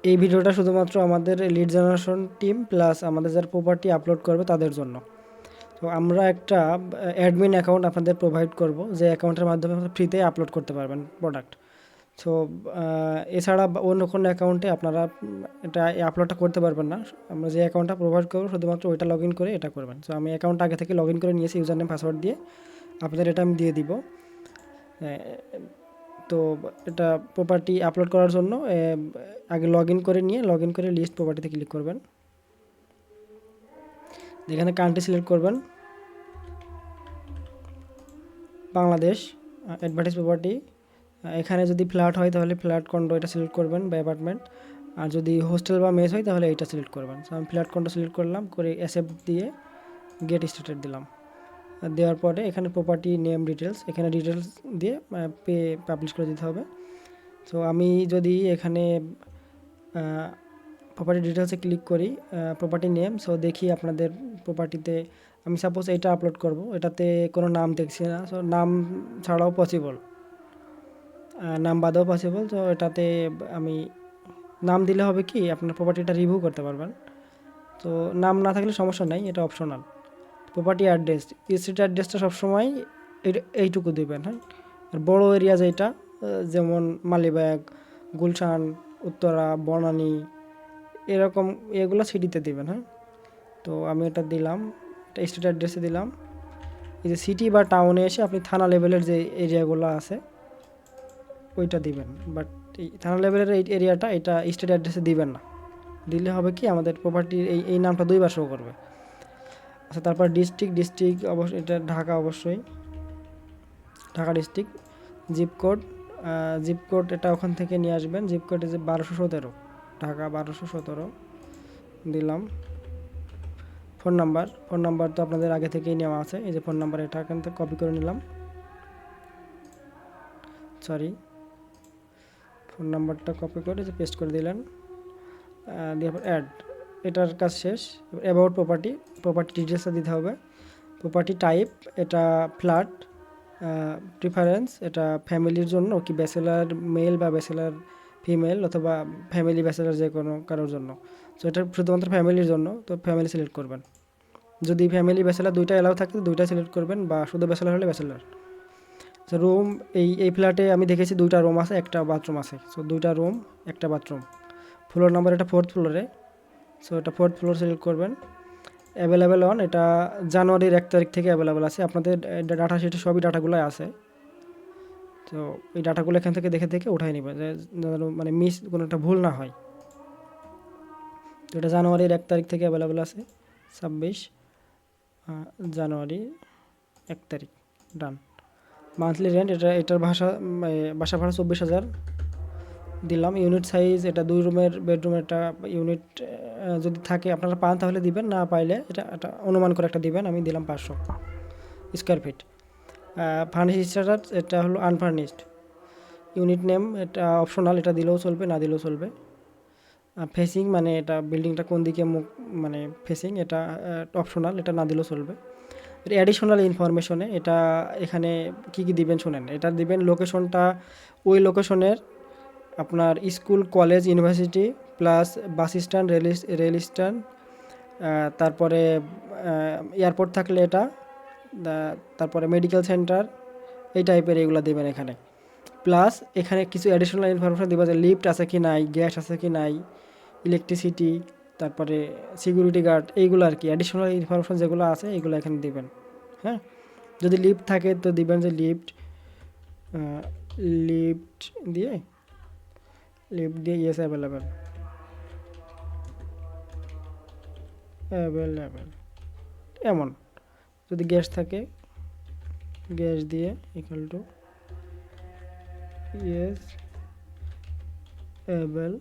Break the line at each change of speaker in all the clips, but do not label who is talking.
এই ভিডিওটা শুধুমাত্র আমাদের লিড জেনারেশন টিম প্লাস আমাদের যারা প্রপার্টি আপলোড করবে তাদের জন্য। তো আমরা একটা অ্যাডমিন অ্যাকাউন্ট আপনাদের প্রোভাইড করব, যে অ্যাকাউন্টের মাধ্যমে আপনারা ফ্রিতে আপলোড করতে পারবেন প্রোডাক্ট। সো এছাড়া অন্য কোনো অ্যাকাউন্টে আপনারা এটা আপলোডটা করতে পারবেন না। আমরা যে অ্যাকাউন্টটা প্রোভাইড করবো শুধুমাত্র ওইটা লগ ইন করে এটা করবেন। সো আমি অ্যাকাউন্টটা আগে থেকে লগ ইন করে নিয়েছি ইউজার নেম পাসওয়ার্ড দিয়ে, আপনাদের এটা আমি দিয়ে দিব। তো এটা প্রপার্টি আপলোড করার জন্য আগে লগ ইন করে নিয়ে লগ ইন করে লিস্ট প্রপার্টিতে ক্লিক করবেন। এখানে কান্ট্রি সিলেক্ট করবেন বাংলাদেশ, অ্যাডভার্টাইজ প্রপার্টি। এখানে যদি ফ্ল্যাট হয় তাহলে ফ্ল্যাট কন্ডো এটা সিলেক্ট করবেন বা অ্যাপার্টমেন্ট, আর যদি হোস্টেল বা মেস হয় তাহলে এইটা সিলেক্ট করবেন। সো আমি ফ্ল্যাট কন্ডো সিলেক্ট করলাম, করে অ্যাকসেপ্ট দিয়ে গেট স্টার্টেড দিলাম। দেওয়ার পরে এখানে প্রপার্টি নেম ডিটেলস, এখানে ডিটেলস দিয়ে পে পাবলিশ করে দিতে হবে। সো আমি যদি এখানে প্রপার্টি ডিটেলসে ক্লিক করি, প্রপার্টি নেম, সো দেখি আপনাদের প্রপার্টিতে আমি সাপোজ এটা আপলোড করব, এটাতে কোনো নাম দেখছি না। সো নাম ছাড়াও পসিবল, নাম বাদেও পসিবল। তো এটাতে আমি নাম দিলে হবে কি আপনার প্রপার্টিটা রিভিউ করতে পারবেন। তো নাম না থাকলে সমস্যা নাই, এটা অপশনাল। প্রপার্টি অ্যাড্রেস, স্ট্রিট অ্যাড্রেসটা সবসময় এইটুকু দেবেন। হ্যাঁ, আর বড় এরিয়া যেটা যেমন মালিবাগ, গুলশান, উত্তরা, বনানী, এরকম এগুলো সিটিতে দেবেন। হ্যাঁ, তো আমি এটা দিলাম, এটা স্ট্রিট অ্যাড্রেসে দিলাম। এই যে সিটি বা টাউনে এসে আপনি থানা লেভেলের যে এরিয়াগুলো আছে ওইটা দিবেন, বাট এই থানা লেভেলের এই এরিয়াটা এটা স্ট্রিট অ্যাড্রেসে দিবেন না। দিলে হবে কি আমাদের প্রপার্টির এই নামটা দুইবার শো করবে। আচ্ছা, তারপর ডিস্ট্রিক্ট অবশ্যই এটা ঢাকা, অবশ্যই ঢাকা ডিস্ট্রিক্ট। জিপ কোড এটা ওখান থেকে নিয়ে আসবেন। জিপ কোড যে 1217, ঢাকা 1217 দিলাম। ফোন নাম্বার তো আপনাদের আগে থেকেই নেওয়া আছে, এই যে ফোন নাম্বার এটা এখান থেকে কপি করে নিলাম। ফোন নাম্বারটা কপি করে যে পেস্ট করে দিলেন, দিয়ে অ্যাড, এটার কাজ শেষ। অ্যাবাউট প্রপার্টি ডিটেলসটা দিতে হবে। প্রপার্টি টাইপ এটা ফ্ল্যাট, প্রিফারেন্স এটা ফ্যামিলির জন্য কি ব্যাচেলার মেল বা ব্যাচেলার ফিমেল, অথবা ফ্যামিলি ব্যাচেলার যে কোনো কারোর জন্য। তো এটা শুধুমাত্র ফ্যামিলির জন্য, তো ফ্যামিলি সিলেক্ট করবেন। যদি ফ্যামিলি ব্যাচেলার দুইটা অ্যালাউ থাকে দুইটা সিলেক্ট করবেন, বা শুধু ব্যাচেলার হলে ব্যাচেলার। তো রুম, এই ফ্ল্যাটে আমি দেখেছি দুইটা রুম আছে, একটা বাথরুম আছে। সো দুইটা রুম, একটা বাথরুম। ফ্লোর নাম্বার এটা 4th ফ্লোরে, সো এটা 4th ফ্লোর সিলেক্ট করবেন। অ্যাভেলেবেল অন এটা জানুয়ারির 1 তারিখ থেকে অ্যাভেলেবেল আছে। আপনাদের ডাটা শিটে সবই ডাটাগুলোই আছে। তো এই ডাটাগুলো এখান থেকে দেখে দেখে উঠাই নেবে, যে মানে মিস কোনো একটা ভুল না হয়। তো এটা জানুয়ারির 1 তারিখ থেকে অ্যাভেলেবেল আছে, 26 জানুয়ারি 1 তারিখ, ডান। মান্থলি রেন্ট এটার বাসা ভাড়া 24,000 দিলাম। ইউনিট সাইজ এটা 2 রুমের বেডরুম, একটা ইউনিট যদি থাকে আপনারা পান তাহলে দিবেন, না পাইলে এটা অনুমান করে একটা দিবেন। আমি দিলাম 500 স্কোয়ার ফিট। ফার্নিশ স্ট্যাটাস এটা হলো আনফার্নিশড। ইউনিট নেম এটা অপশনাল, এটা দিলেও চলবে না দিলেও চলবে। ফেসিং মানে এটা বিল্ডিংটা কোন দিকে মুখ, মানে ফেসিং, এটা অপশনাল, এটা না দিলেও চলবে। অ্যাডিশনাল ইনফরমেশনে এটা এখানে কি কি দিবেন শোনেন। এটা দিবেন লোকেশনটা, ওই লোকেশনের আপনার school, college, university plus bus stand, rail stand, তারপরে এয়ারপোর্ট থাকলে এটা, তারপরে মেডিকেল সেন্টার, এই টাইপের এগুলো দেবেন এখানে। প্লাস এখানে কিছু অ্যাডিশনাল ইনফরমেশন দেবে, যে লিফট আছে কি নাই, গ্যাস আছে কি নাই, ইলেকট্রিসিটি, তারপরে সিকিউরিটি গার্ড, এইগুলো আর কি অ্যাডিশনাল ইনফরমেশন যেগুলো আছে এগুলো এখানে দিবেন। হ্যাঁ, যদি লিফট থাকে তো দিবেন যে লিফট দিয়ে ইয়েস অ্যাভেলেবেল এমন। যদি গ্যাস থাকে গ্যাস দিয়ে ইকুয়াল টু ইয়েস অ্যাভেল,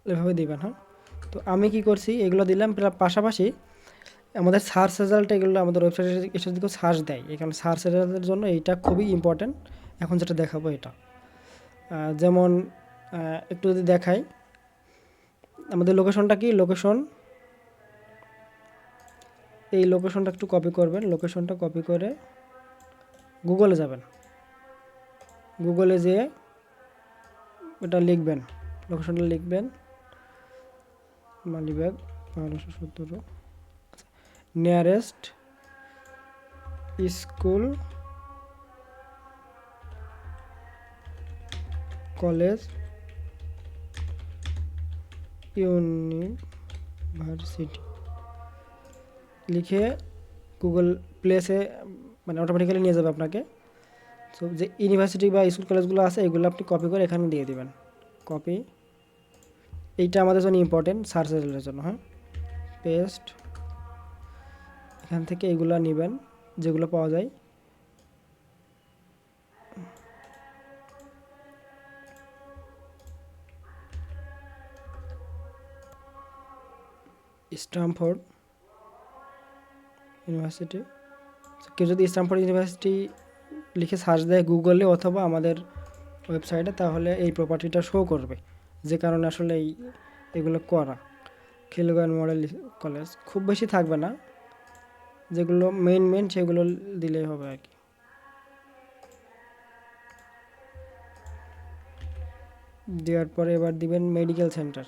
এভাবে দিবেন। হ্যাঁ, তো আমি কি করছি এগুলো দিলাম, পাশাপাশি আমাদের সার্চ রেজাল্ট, এগুলো আমাদের ওয়েবসাইটে এসে দিকেও সার্চ দেয়। এখানে সার্চ রেজাল্টের জন্য এইটা খুবই ইম্পর্ট্যান্ট। এখন যেটা দেখাবো এটা যেমন একটু যদি দেখাই, আমাদের লোকেশনটা কি, এই লোকেশনটা একটু কপি করবেন। লোকেশনটা কপি করে গুগলে যাবেন, গুগলে যেয়ে এটা লিখবেন, লোকেশনটা লিখবেন Malibagh 1217, nearest school college university লিখে গুগল প্লেসে মানে অটোমেটিক্যালি নিয়ে যাবে আপনাকে। সো যে ইউনিভার্সিটি বা স্কুল কলেজগুলো আছে এগুলো আপনি কপি করে এখানে দিয়ে দিবেন, কপি। এইটা আমাদের জন্য ইম্পর্টেন্ট সার্চ রেজাল্টের জন্য। হ্যাঁ, পেস্ট, এখান থেকে এগুলো নেবেন যেগুলো পাওয়া যায়। স্ট্যামফোর্ড ইউনিভার্সিটি, কেউ যদি স্ট্যামফোর্ড ইউনিভার্সিটি লিখে সার্চ দেয় গুগলে অথবা আমাদের ওয়েবসাইটে, তাহলে এই প্রপার্টিটা শো করবে, যে কারণে আসলে এগুলো করা। খিলগাঁও মডেল কলেজ খুব বেশি থাকবে না, যেগুলো মেইন সেগুলো দিলেই হবে আর কি। দেওয়ার পরে এবার দিবেন মেডিকেল সেন্টার,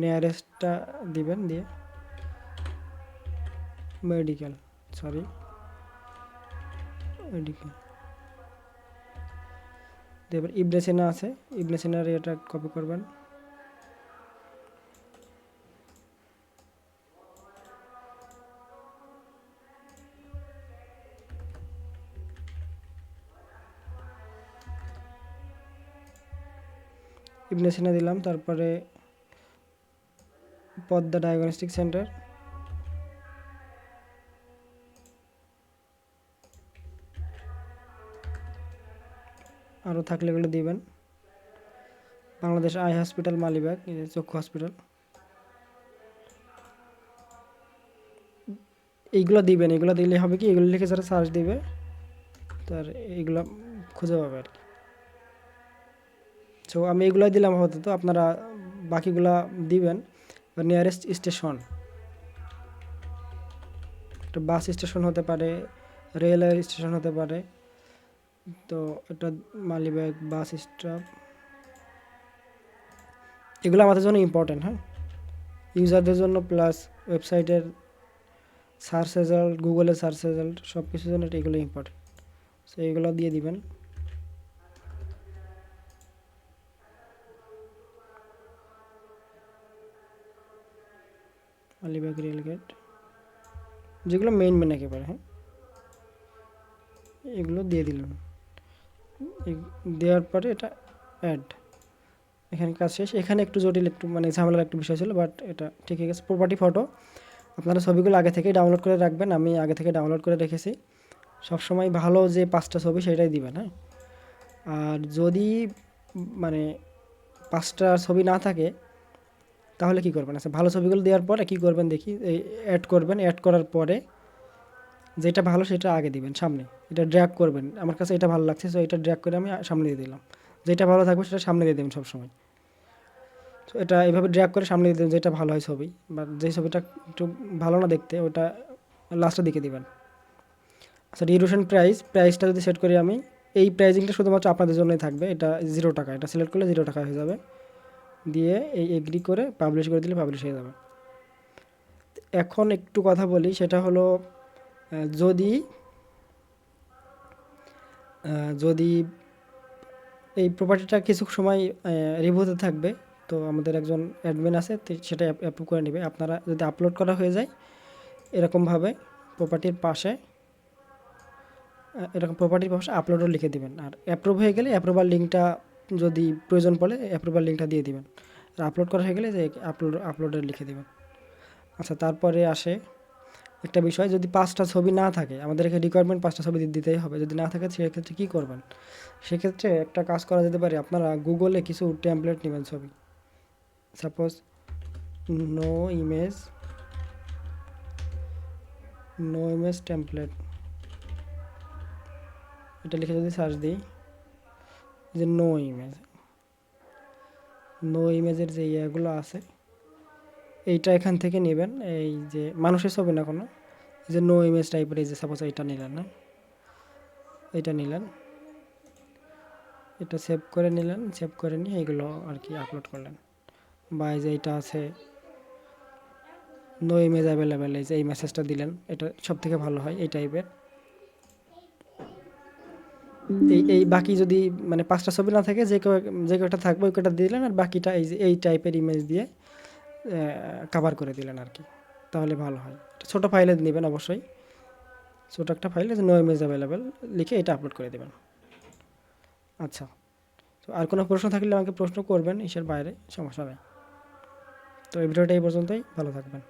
নিয়ারেস্টটা দিবেন, দিয়ে মেডিকেল এবার ইবনে সিনা আছে, ইবনে সিনার এটা কপি করবেন, ইবনে সিনা দিলাম। তারপরে পদ্মা ডায়াগনস্টিক সেন্টার, আরও থাকলে এগুলো দিবেন। বাংলাদেশ আই হসপিটাল মালিবাগ, চক্ষু হসপিটাল, এইগুলো দিবেন। এগুলো দিলে হবে কি, এগুলো লিখে যারা সার্চ দিবে তার এইগুলো খুঁজে পাবে আর কি। সো আমি এগুলো দিলাম আপাতত, আপনারা বাকিগুলা দিবেন। নিয়ারেস্ট স্টেশন, একটা বাস স্টেশন হতে পারে, রেলওয়ে স্টেশন হতে পারে, তো এটা মালিবাগ বাস স্টপ। এগুলো আমাদের জন্য ইম্পর্টেন্ট, হ্যাঁ, ইউজারদের জন্য, প্লাস ওয়েবসাইটের সার্চ রেজাল্ট, গুগলের সার্চ রেজাল্ট, সব কিছুর জন্য এগুলো ইম্পর্টেন্ট। সো এগুলো দিয়ে দিবেন। আলিবাগ রেলগেট, যেগুলো মেইন একেবারে, হ্যাঁ, এগুলো দিয়ে দিলাম। দেওয়ার পরে এটা অ্যাড, এখানে কাজ শেষ। এখানে একটু জটিল, একটু মানে ঝামেলার একটু বিষয় ছিল, বাট এটা ঠিক আছে। প্রপার্টি ফটো, আপনারা ছবিগুলো আগে থেকে ডাউনলোড করে রাখবেন, আমি আগে থেকে ডাউনলোড করে রেখেছি। সবসময় ভালো যে 5টা ছবি সেটাই দিবেন, হ্যাঁ। আর যদি মানে 5টা ছবি না থাকে তাহলে কি করবেন, আচ্ছা ভালো ছবিগুলো দেওয়ার পরে কি করবেন দেখি, এই অ্যাড করবেন। অ্যাড করার পরে যেটা ভালো সেটা আগে দিবেন সামনে, এটা ড্র্যাগ করবেন। আমার কাছে এটা ভালো লাগছে, সো এটা ড্র্যাগ করে আমি সামনে দিয়ে দিলাম। যেটা ভালো থাকবে সেটা সামনে দিয়ে দেবেন সবসময়। তো এটা এভাবে ড্র্যাগ করে সামনে দিয়ে দেবেন, যেটা ভালো হয় ছবি, বা যে ছবিটা একটু ভালো না দেখতে ওটা লাস্টের দিকে দিবেন। আচ্ছা, ডিউরেশন প্রাইসটা যদি সেট করি আমি, এই প্রাইজিংটা শুধুমাত্র আপনাদের জন্যই থাকবে, এটা 0 টাকা। এটা সিলেক্ট করলে 0 টাকা হয়ে যাবে, দিয়ে এই এগ্রি করে পাবলিশ করে দিলে পাবলিশ হয়ে যাবে। এখন একটু কথা বলি, সেটা হলো যদি যদি এই প্রপার্টিটা কিছু সময় রিভিউতে থাকবে, তো আমাদের একজন অ্যাডমিন আছে, সেটা অ্যাপ্রুভ করে নেবে। আপনারা যদি আপলোড করা হয়ে যায় এরকমভাবে প্রপার্টির পাশে, এরকম প্রপার্টির পাশে আপলোডও লিখে দিবেন। আর অ্যাপ্রুভ হয়ে গেলে অ্যাপ্রুভাল লিঙ্কটা যদি প্রয়োজন পড়ে অ্যাপ্রুভাল লিঙ্কটা দিয়ে দিবেন। আর আপলোড করা হয়ে গেলে যে আপলোডে লিখে দিবেন। আচ্ছা, তারপরে আসে একটা বিষয়, যদি 5টা ছবি না থাকে, আমাদের এখানে রিকোয়ারমেন্ট 5টা ছবি দিতেই হবে। যদি না থাকে সেক্ষেত্রে কী করবেন, সেক্ষেত্রে একটা কাজ করা যেতে পারে, আপনারা গুগলে কিছু টেমপ্লেট নেবেন ছবি। সাপোজ নো ইমেজ টেমপ্লেট, এটা লিখে যদি সার্চ দিই, যে নো ইমেজের যে ইয়েগুলো আছে এইটা এখান থেকে নেবেন। এই যে মানুষের ছবি না কোনো, এই যে নো ইমেজ টাইপের, এই যে সাপোজ এটা নিলেন না, এটা নিলেন, এটা সেভ করে নিলেন, সেভ করে নিয়ে এগুলো আর কি আপলোড করলেন। বা এই যে এটা আছে নো ইমেজ অ্যাভেলেবেল, এই যে এই মেসেজটা দিলেন, এটা সব থেকে ভালো হয় এই টাইপের। এই বাকি যদি মানে 5টা ছবি না থাকে, যে কয়টা থাকবে ওই কয়টা দিলেন, আর বাকিটা এই যে এই টাইপের ইমেজ দিয়ে কাভার করে দিলেন আর কি, তাহলে ভালো হয়। ছোটো ফাইলে নেবেন অবশ্যই, ছোটো একটা ফাইলে নো ইমেজ অ্যাভেলেবেল লিখে এটা আপলোড করে দেবেন। আচ্ছা, তো আর কোনো প্রশ্ন থাকলে আমাকে প্রশ্ন করবেন, ইসের বাইরে সমস্যা নেই। তো এই ভিডিওটা এই পর্যন্তই, ভালো থাকবেন।